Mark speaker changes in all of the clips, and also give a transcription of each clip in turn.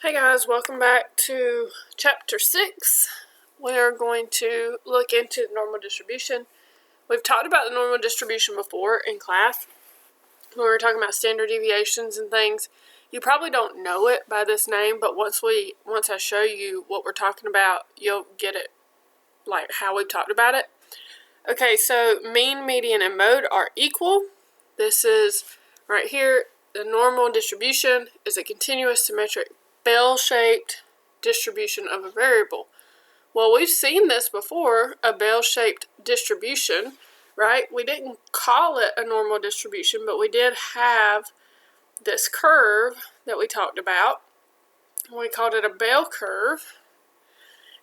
Speaker 1: Hey guys, welcome back to chapter 6. We are going to look into the normal distribution. We've talked about the normal distribution before in class when we were talking about standard deviations and things. You probably don't know it by this name, but once I show you what we're talking about, you'll get it like how we've talked about it. Okay, so mean, median, and mode are equal. This is right here. The normal distribution is a continuous symmetric bell-shaped distribution of a variable. Well, we've seen this before, a bell-shaped distribution, right? We didn't call it a normal distribution, but we did have this curve that we talked about. We called it a bell curve.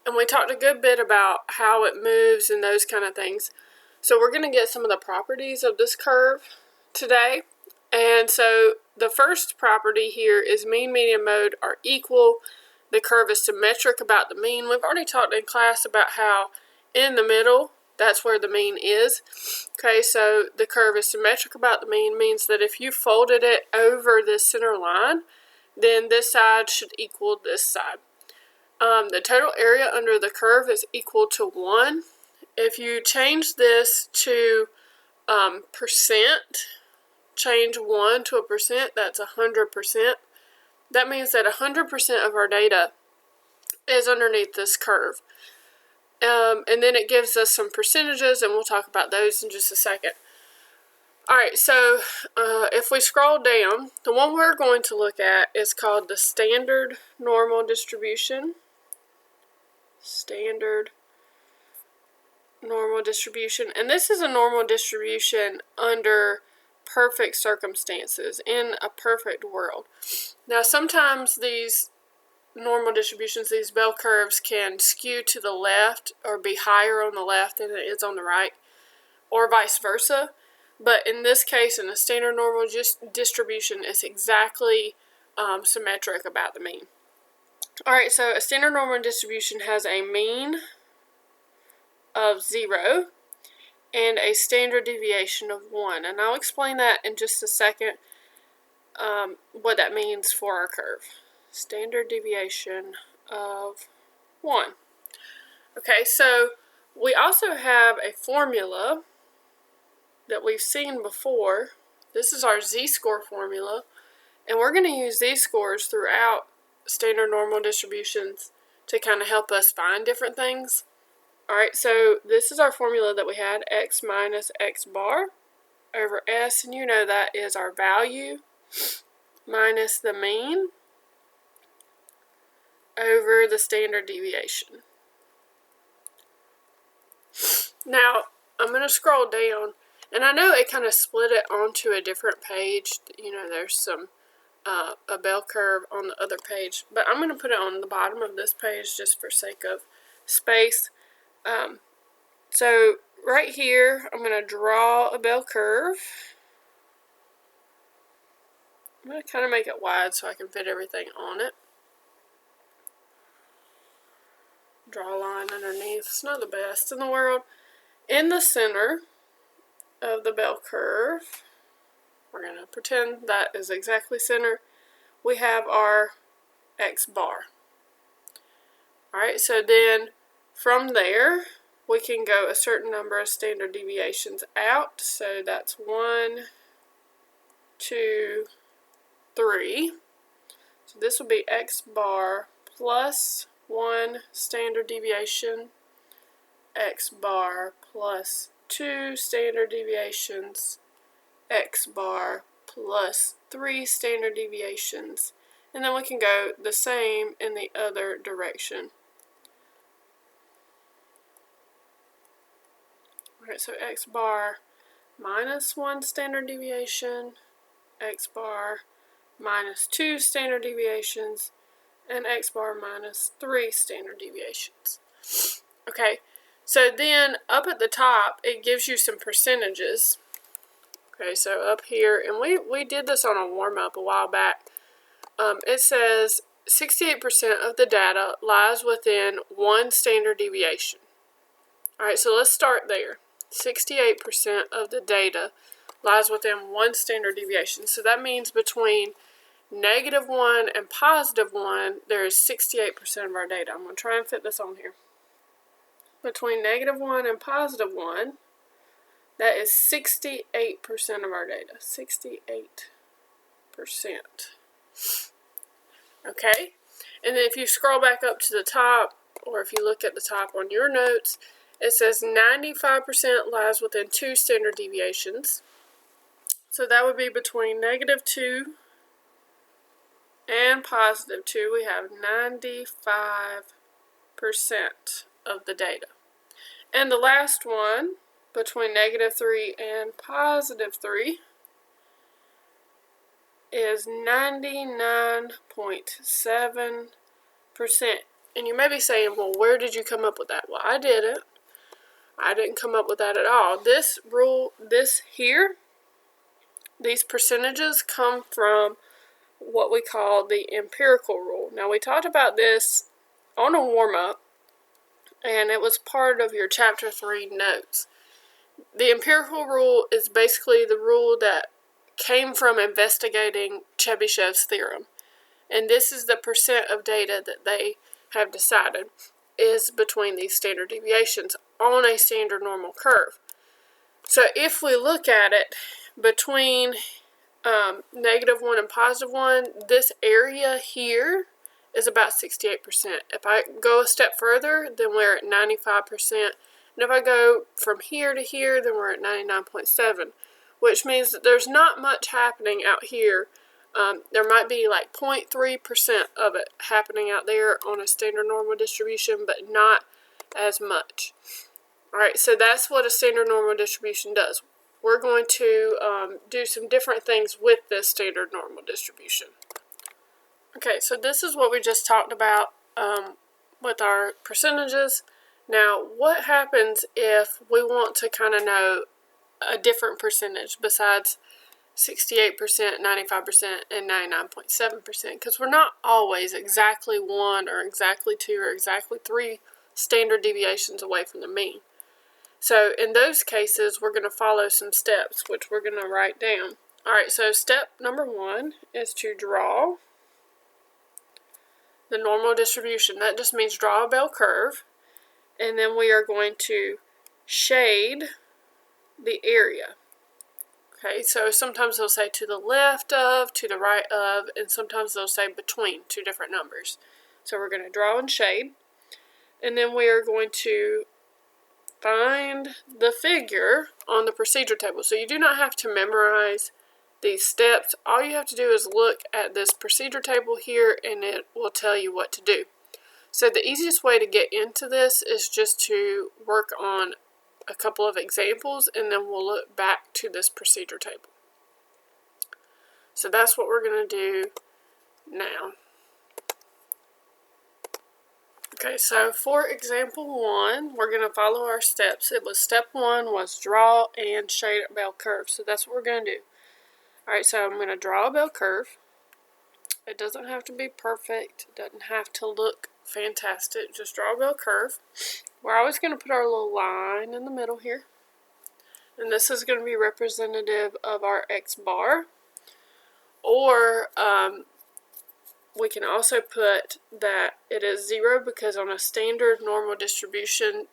Speaker 1: And we talked a good bit about how it moves and those kind of things. So we're going to get some of the properties of this curve today. And so the first property here is mean, median, mode are equal. The curve is symmetric about the mean. We've already talked in class about how in the middle, that's where the mean is. Okay, so the curve is symmetric about the mean means that if you folded it over this center line, then this side should equal this side. The total area under the curve is equal to 1. If you change this to percent, change 1 to a percent, that's 100%. That means that 100% of our data is underneath this curve. And then it gives us some percentages, and we'll talk about those in just a second. Alright, so if we scroll down, the one we're going to look at is called the standard normal distribution. Standard normal distribution. And this is a normal distribution under perfect circumstances, in a perfect world. Now, sometimes these normal distributions, these bell curves, can skew to the left or be higher on the left than it is on the right, or vice versa. But in this case, in a standard normal distribution, it's exactly symmetric about the mean. Alright, so a standard normal distribution has a mean of 0 and a standard deviation of 1. And I'll explain that in just a second, what that means for our curve. Standard deviation of 1. Okay, so we also have a formula that we've seen before. This is our z-score formula, and we're going to use z-scores throughout standard normal distributions to kind of help us find different things. Alright, so this is our formula that we had, x minus x bar over s, and you know that is our value minus the mean over the standard deviation. Now, I'm going to scroll down, and I know it kind of split it onto a different page. You know, there's some a bell curve on the other page, but I'm going to put it on the bottom of this page just for sake of space. So right here, I'm going to draw a bell curve. I'm going to kind of make it wide so I can fit everything on it. Draw a line underneath. It's not the best in the world. In the center of the bell curve, we're going to pretend that is exactly center, we have our x bar. Alright, so then from there, we can go a certain number of standard deviations out. So that's 1, 2, 3. So this will be x bar plus 1 standard deviation, x bar plus 2 standard deviations, x bar plus 3 standard deviations, and then we can go the same in the other direction. Alright, so x bar minus 1 standard deviation, x bar minus 2 standard deviations, and x bar minus 3 standard deviations. Okay, so then up at the top, it gives you some percentages. Okay, so up here, and we did this on a warm-up a while back. It says 68% of the data lies within 1 standard deviation. Alright, so let's start there. 68% of the data lies within 1 standard deviation. So that means between -1 and +1, there is 68% of our data. I'm going to try and fit this on here. Between -1 and +1, that is 68% of our data. 68%. Okay? And then if you scroll back up to the top, or if you look at the top on your notes, it says 95% lies within 2 standard deviations. So that would be between -2 and +2. We have 95% of the data. And the last one, between -3 and +3, is 99.7%. And you may be saying, well, where did you come up with that? Well, I didn't. I didn't come up with that at all. This rule, these percentages come from what we call the empirical rule. Now, we talked about this on a warm-up, and it was part of your Chapter 3 notes. The empirical rule is basically the rule that came from investigating Chebyshev's theorem. And this is the percent of data that they have decided is between these standard deviations on a standard normal curve. So if we look at it between -1 and +1, this area here is about 68%. If I go a step further, then we're at 95%. And if I go from here to here, then we're at 99.7, which means that there's not much happening out here. There might be like 0.3% of it happening out there on a standard normal distribution, but not as much. Alright, so that's what a standard normal distribution does. We're going to do some different things with this standard normal distribution. Okay, so this is what we just talked about with our percentages. Now, what happens if we want to kind of know a different percentage besides 68%, 95%, and 99.7%? Because we're not always exactly 1 or exactly 2 or exactly 3 standard deviations away from the mean. So in those cases, we're going to follow some steps, which we're going to write down. Alright, so step number 1 is to draw the normal distribution. That just means draw a bell curve. And then we are going to shade the area. Okay, so sometimes they'll say to the left of, to the right of, and sometimes they'll say between 2 different numbers. So we're going to draw and shade. And then we are going to find the figure on the procedure table. So you do not have to memorize these steps. All you have to do is look at this procedure table here, and it will tell you what to do. So the easiest way to get into this is just to work on a couple of examples, and then we'll look back to this procedure table. So that's what we're going to do now. Okay, so for example 1, we're going to follow our steps. It was step 1 was draw and shade a bell curve. So that's what we're going to do. Alright, so I'm going to draw a bell curve. It doesn't have to be perfect. It doesn't have to look fantastic. Just draw a bell curve. We're always going to put our little line in the middle here. And this is going to be representative of our x bar. Or we can also put that it is 0 because on a standard normal distribution,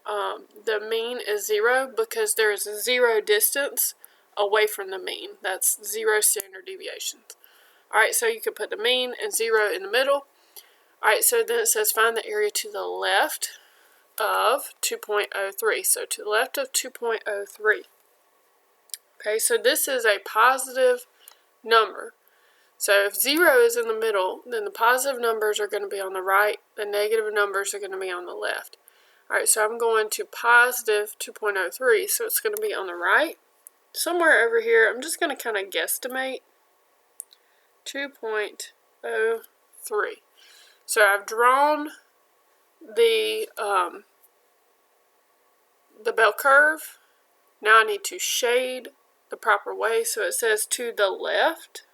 Speaker 1: the mean is 0 because there is a 0 distance away from the mean. That's 0 standard deviations. Alright, so you can put the mean and 0 in the middle. Alright, so then it says find the area to the left of 2.03. So to the left of 2.03. Okay, so this is a positive number. So if 0 is in the middle, then the positive numbers are going to be on the right, the negative numbers are going to be on the left. Alright, so I'm going to positive 2.03, so it's going to be on the right. Somewhere over here, I'm just going to kind of guesstimate 2.03. So I've drawn the bell curve. Now I need to shade the proper way. So it says to the left.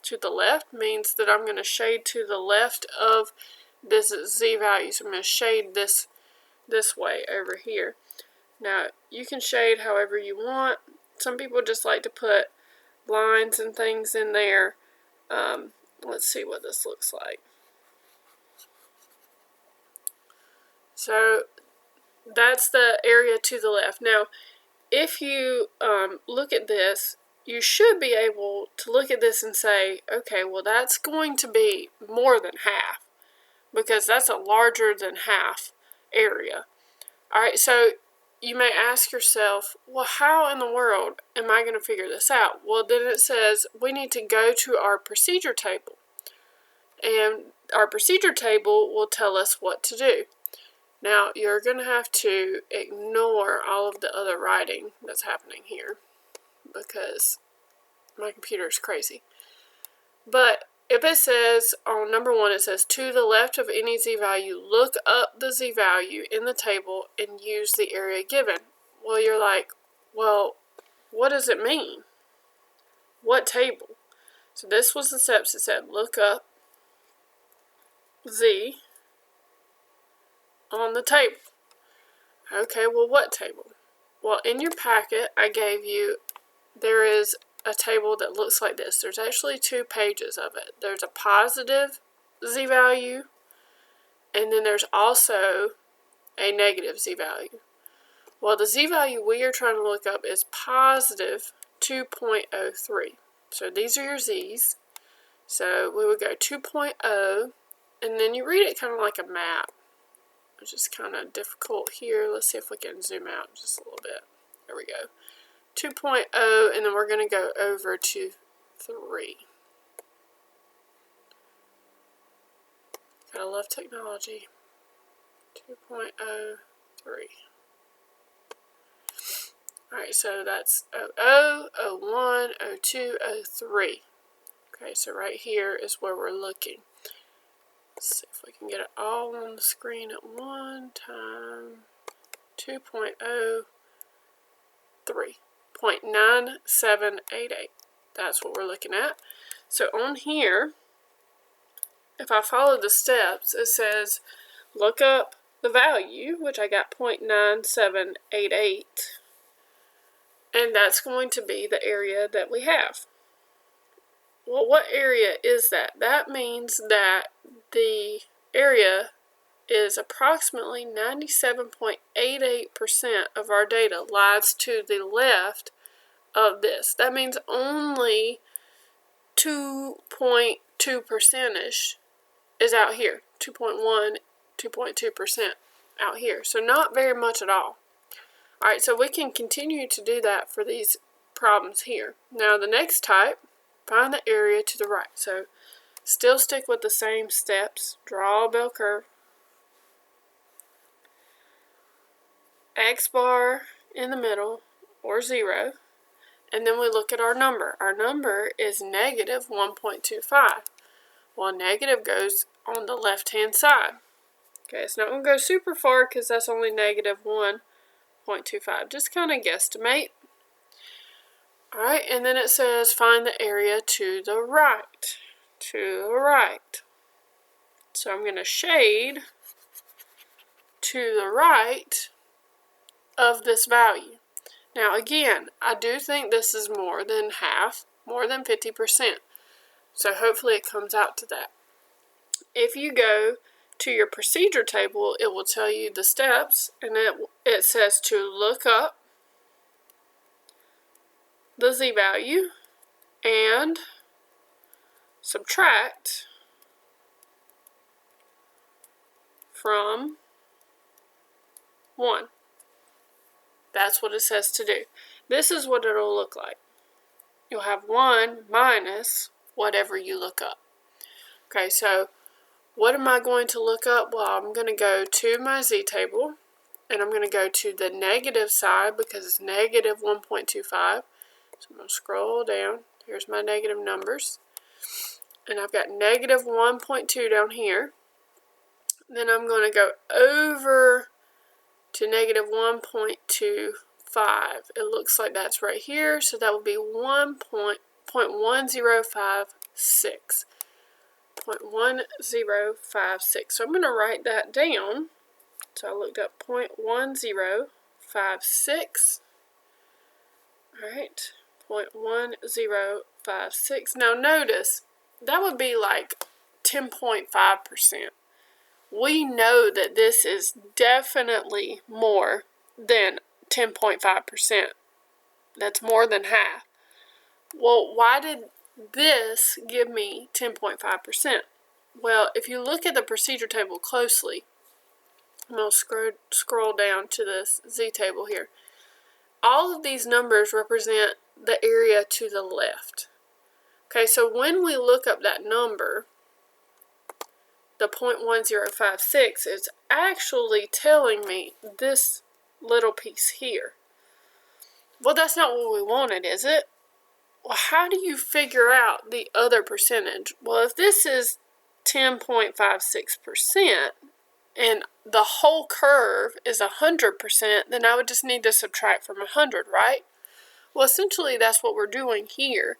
Speaker 1: To the left means that I'm going to shade to the left of this z value. So I'm going to shade this way over here. Now you can shade however you want. Some people just like to put lines and things in there Let's see what this looks like. So that's the area to the left. Now, if you look at this, you should be able to look at this and say, okay, well, that's going to be more than half, because that's a larger than half area. All right, so you may ask yourself, well, how in the world am I going to figure this out? Well, then it says we need to go to our procedure table. And our procedure table will tell us what to do. Now, you're going to have to ignore all of the other writing that's happening here, because my computer is crazy. But if it says, on number 1, it says, to the left of any z-value, look up the z-value in the table and use the area given. Well, you're like, well, what does it mean? What table? So this was the steps. It said, look up z on the table. Okay, well, what table? Well, in your packet, I gave you, there is a table that looks like this. There's actually 2 pages of it. There's a positive z-value, and then there's also a negative z-value. Well, the z-value we are trying to look up is positive 2.03. So these are your z's. So we would go 2.0, and then you read it kind of like a map, which is kind of difficult here. Let's see if we can zoom out just a little bit. There we go. 2.0, and then we're going to go over to 3. Gotta love technology. 2.03. Alright, so that's 00, 01, 02, 03. Okay, so right here is where we're looking. Let's see if we can get it all on the screen at one time. 2.03. 0.9788. That's what we're looking at. So on here, if I follow the steps, it says look up the value, which I got 0.9788, and that's going to be the area that we have. Well, what area is that? That means that the area is approximately 97.88% of our data lies to the left of this. That means only 2.2% is out here. 2.1, 2.2% out here. So not very much at all. Alright, so we can continue to do that for these problems here. Now the next type, find the area to the right. So still stick with the same steps. Draw a bell curve. X bar in the middle, or 0. And then we look at our number. Our number is negative 1.25. Well, negative goes on the left-hand side. Okay, it's not going to go super far because that's only negative 1.25. Just kind of guesstimate. Alright, and then it says find the area to the right. To the right. So I'm going to shade to the right of this value. Now again, I do think this is more than half, more than 50%. So hopefully it comes out to that. If you go to your procedure table, it will tell you the steps, and it says to look up the z-value and subtract from 1. That's what it says to do. This is what it'll look like. You'll have 1 minus whatever you look up. Okay, so what am I going to look up? Well, I'm going to go to my z-table, and I'm going to go to the negative side because it's negative 1.25. So I'm going to scroll down. Here's my negative numbers. And I've got negative 1.2 down here. Then I'm going to go over to negative 1.25. It looks like that's right here, so that will be 1.1056. 0.1056. So I'm going to write that down. So I looked up 0.1056. Alright, 0.1056. Now notice, that would be like 10.5%. We know that this is definitely more than 10.5%. That's more than half. Well, why did this give me 10.5%? Well, if you look at the procedure table closely, I'm going to scroll down to this Z table here. All of these numbers represent the area to the left. Okay, so when we look up that number, the 0.1056, it's actually telling me this little piece here. Well, that's not what we wanted, is it? Well, how do you figure out the other percentage? Well, if this is 10.56% and the whole curve is 100%, then I would just need to subtract from 100, right? Well, essentially that's what we're doing here.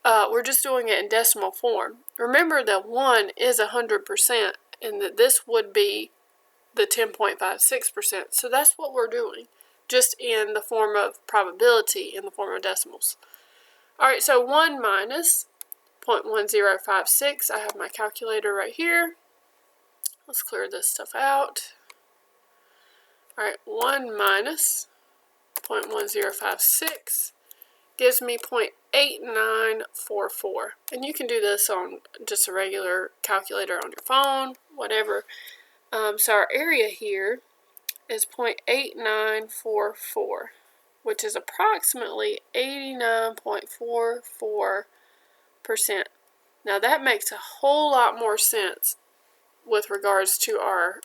Speaker 1: We're just doing it in decimal form. Remember that 1 is 100% and that this would be the 10.56%. So that's what we're doing, just in the form of probability, in the form of decimals. Alright, so 1 minus 0.1056. I have my calculator right here. Let's clear this stuff out. Alright, 1 minus 0.1056 gives me 0.8944. And you can do this on just a regular calculator on your phone, whatever. So our area here is 0.8944, which is approximately 89.44%. Now that makes a whole lot more sense with regards to our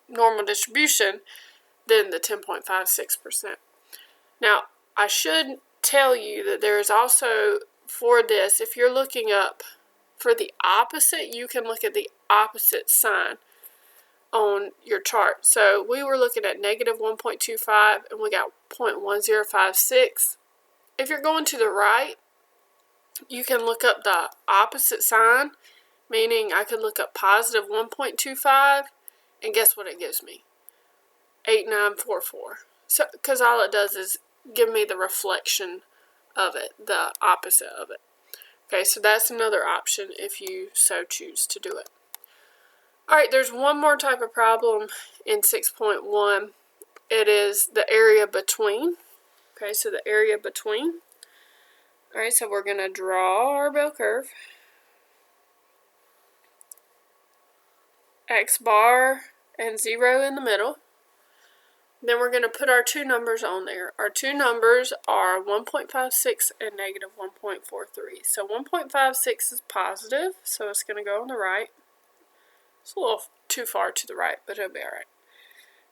Speaker 1: normal distribution than the 10.56%. Now, I should tell you that there is also, for this, if you're looking up for the opposite, you can look at the opposite sign on your chart. So we were looking at negative 1.25 and we got 0.1056. If you're going to the right, you can look up the opposite sign, meaning I could look up positive 1.25 and guess what it gives me? 8944. So, because all it does is give me the reflection of it, the opposite of it. Okay, so that's another option if you so choose to do it. Alright, there's one more type of problem in 6.1. It is the area between. Okay, so the area between. Alright, so we're going to draw our bell curve. X bar and 0 in the middle. Then we're going to put our two numbers on there. Our two numbers are 1.56 and negative 1.43. So 1.56 is positive, so it's going to go on the right. It's a little too far to the right, but it'll be alright.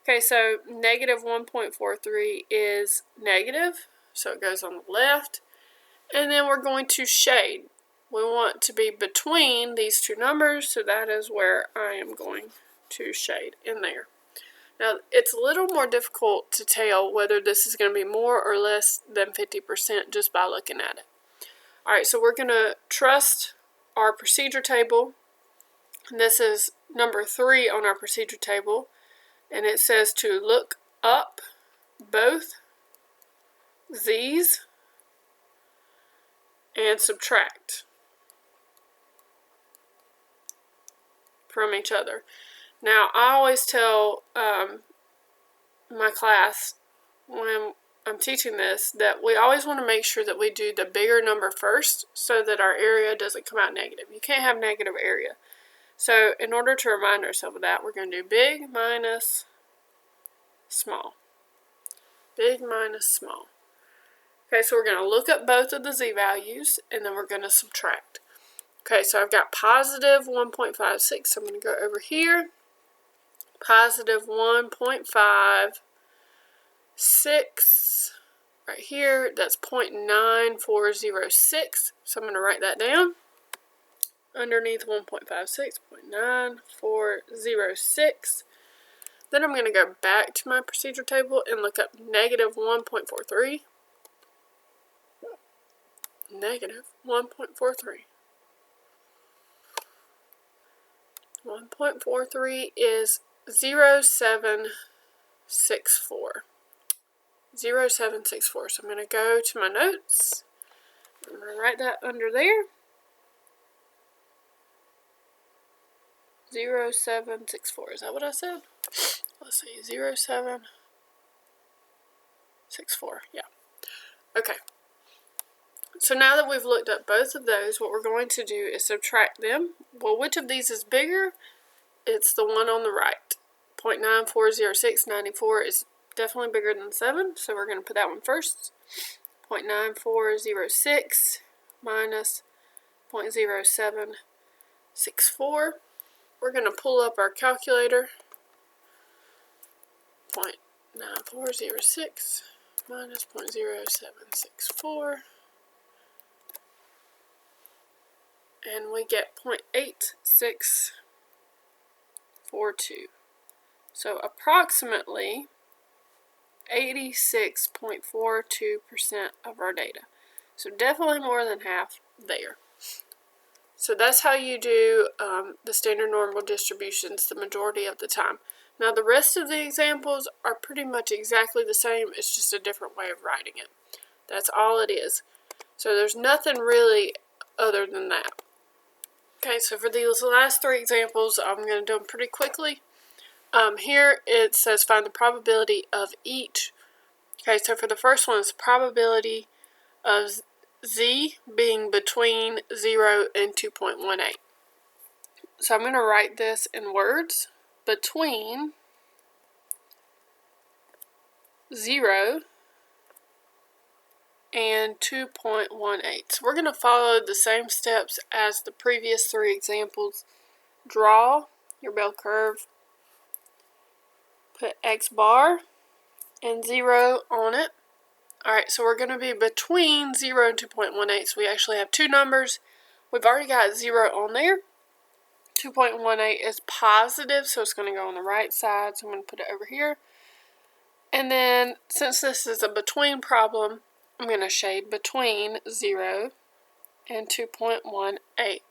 Speaker 1: Okay, so negative 1.43 is negative, so it goes on the left. And then we're going to shade. We want to be between these two numbers, so that is where I am going to shade in there. Now, it's a little more difficult to tell whether this is going to be more or less than 50% just by looking at it. Alright, so we're going to trust our procedure table. This is number 3 on our procedure table. And it says to look up both these and subtract from each other. Now, I always tell my class when I'm teaching this that we always want to make sure that we do the bigger number first so that our area doesn't come out negative. You can't have negative area. So, in order to remind ourselves of that, we're going to do big minus small. Big minus small. Okay, so we're going to look up both of the z values and then we're going to subtract. Okay, so I've got positive 1.56. So I'm going to go over here. Positive 1.56 right here. That's 0.9406. So I'm going to write that down. Underneath 1.56, 0.9406. Then I'm going to go back to my procedure table and look up negative 1.43. Negative 1.43. 1.43 is 0.764. 0.764. So I'm going to go to my notes I'm going to write that under there. 0764. Is that what I said? Let's see. 0764. Yeah. Okay. So now that we've looked at both of those, what we're going to do is subtract them. Well, which of these is bigger? It's the one on the right. 0.940694 is definitely bigger than 7, so we're going to put that one first. 0.9406 minus 0.0764. We're going to pull up our calculator. 0.9406 minus 0.0764. And we get 0.8642. So approximately 86.42% of our data. So definitely more than half there. So that's how you do the standard normal distributions the majority of the time. Now the rest of the examples are pretty much exactly the same. It's just a different way of writing it. That's all it is. So there's nothing really other than that. Okay, so for these last 3 examples, I'm going to do them pretty quickly. Here it says find the probability of each. Okay, so for the first one, it's the probability of z being between 0 and 2.18. So I'm going to write this in words. Between 0 and 2.18. So we're going to follow the same steps as the previous 3 examples. Draw your bell curve. Put X bar and 0 on it. Alright, so we're going to be between 0 and 2.18. So we actually have 2 numbers. We've already got 0 on there. 2.18 is positive, so it's going to go on the right side. So I'm going to put it over here. And then, since this is a between problem, I'm going to shade between 0 and 2.18.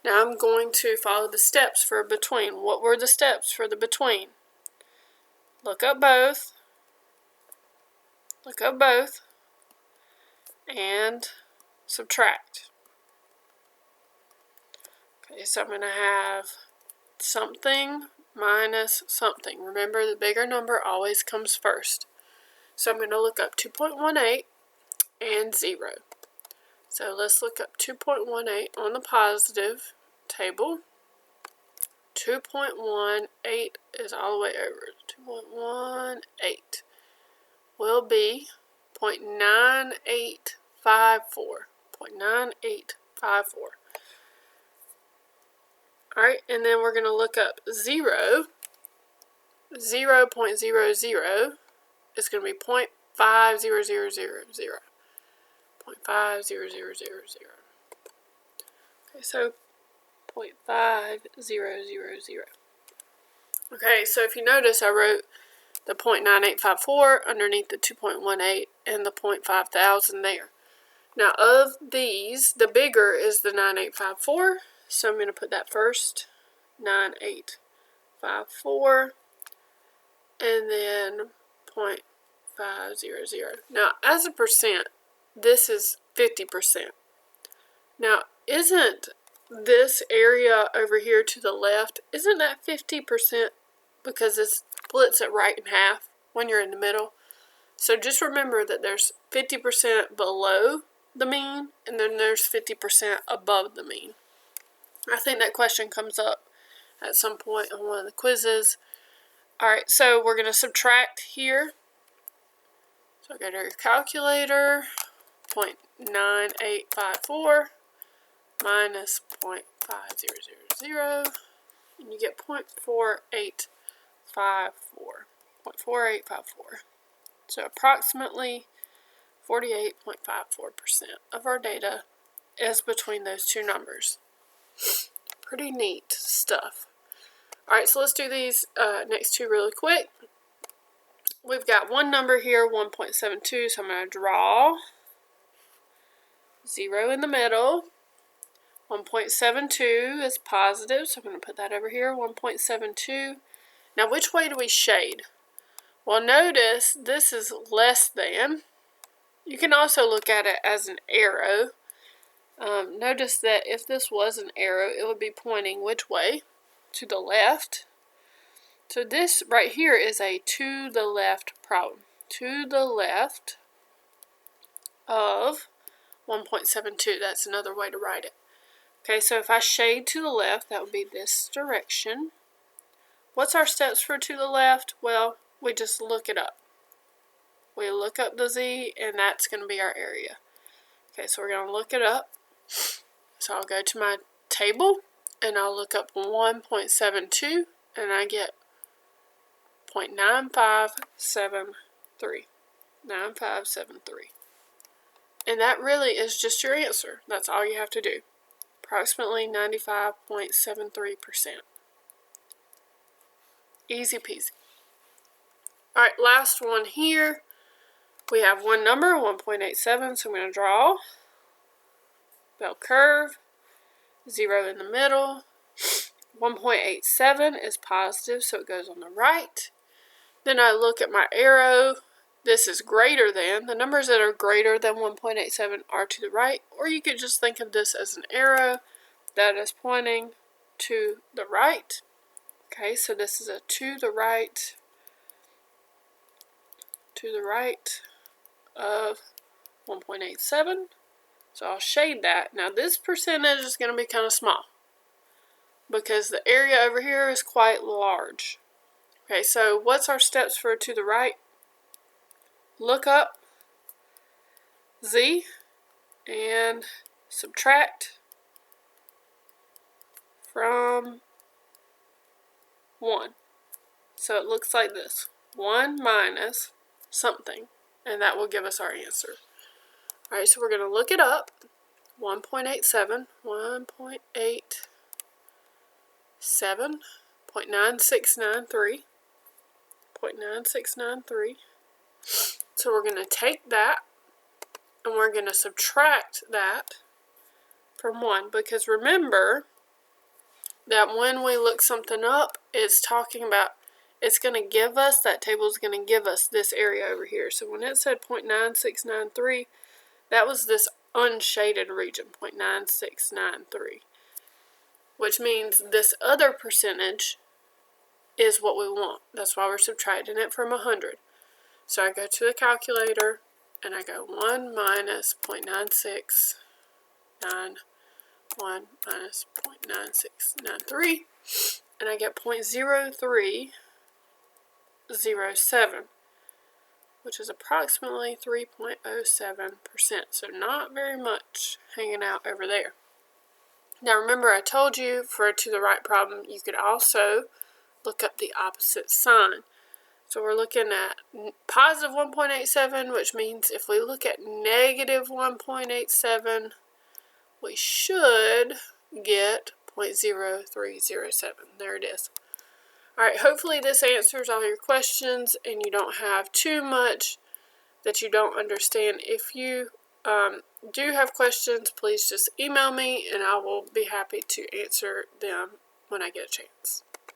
Speaker 1: Now I'm going to follow the steps for between. What were the steps for the between? Look up both. Look up both. And subtract. Okay, so I'm going to have something minus something. Remember, the bigger number always comes first. So I'm going to look up 2.18 and 0. So let's look up 2.18 on the positive table. 2.18 is all the way over. 2.18 will be 0.9854. 0.9854. Alright, and then we're going to look up 0. 0.00 is going to be 0.50000. 0.50000. Okay, so 0.5000. Okay, so if you notice, I wrote the 0.9854 underneath the 2.18 and the 0.5000 there. Now, of these, the bigger is the 9854, so I'm going to put that first. 9854, and then 0.500. Now, as a percent, this is 50%. Now, isn't this area over here to the left, isn't that 50%? Because it splits it right in half when you're in the middle. So just remember that there's 50% below the mean, and then there's 50% above the mean. I think that question comes up at some point on one of the quizzes. Alright, so we're going to subtract here. So go to your calculator. 0.9854 minus 0.5000, and you get 0.4854. 0.4854. So approximately 48.54% of our data is between those two numbers. Pretty neat stuff. Alright, so let's do these next two really quick. We've got one number here, 1.72, so I'm going to draw 0 in the middle. 1.72 is positive, so I'm going to put that over here, 1.72. Now, which way do we shade? Well, notice this is less than, You can also look at it as an arrow. Notice that if this was an arrow, it would be pointing which way? To the left. So this right here is a to the left problem. To the left of 1.72. That's another way to write it. Okay, so if I shade to the left, that would be this direction. What's our steps for to the left? Well, we just look it up. We look up the z, and that's going to be our area. Okay, so we're going to look it up. So I'll go to my table, and I'll look up 1.72, and I get 0.9573. 9573. And that really is just your answer. That's all you have to do. Approximately 95.73%. Easy peasy. Alright, last one here. We have one number, 1.87, so I'm going to draw bell curve, 0 in the middle. 1.87 is positive, so it goes on the right. Then I look at my arrow. This is greater than. The numbers that are greater than 1.87 are to the right, or you could just think of this as an arrow that is pointing to the right. Okay, so this is a to the right of 1.87. So I'll shade that. Now this percentage is going to be kind of small because the area over here is quite large. Okay, so what's our steps for to the right? Look up z and subtract from 1. So it looks like this. 1 minus something, and that will give us our answer. Alright, so we're going to look it up. 1.87, 1.87, 0.9693, 0.9693. So we're going to take that, and we're going to subtract that from 1, because remember that when we look something up, it's talking about, it's going to give us, that table is going to give us this area over here. So when it said 0.9693, that was this unshaded region, 0.9693, which means this other percentage is what we want. That's why we're subtracting it from 100. So I go to the calculator, and I go 1 minus 0.9691 minus 0.9693, and I get 0.0307, which is approximately 3.07%, so not very much hanging out over there. Now remember, I told you for a to the right problem, you could also look up the opposite sign. So we're looking at positive 1.87, which means if we look at negative 1.87, we should get 0.0307. There it is. Alright, hopefully this answers all your questions and you don't have too much that you don't understand. If you do have questions, please just email me and I will be happy to answer them when I get a chance.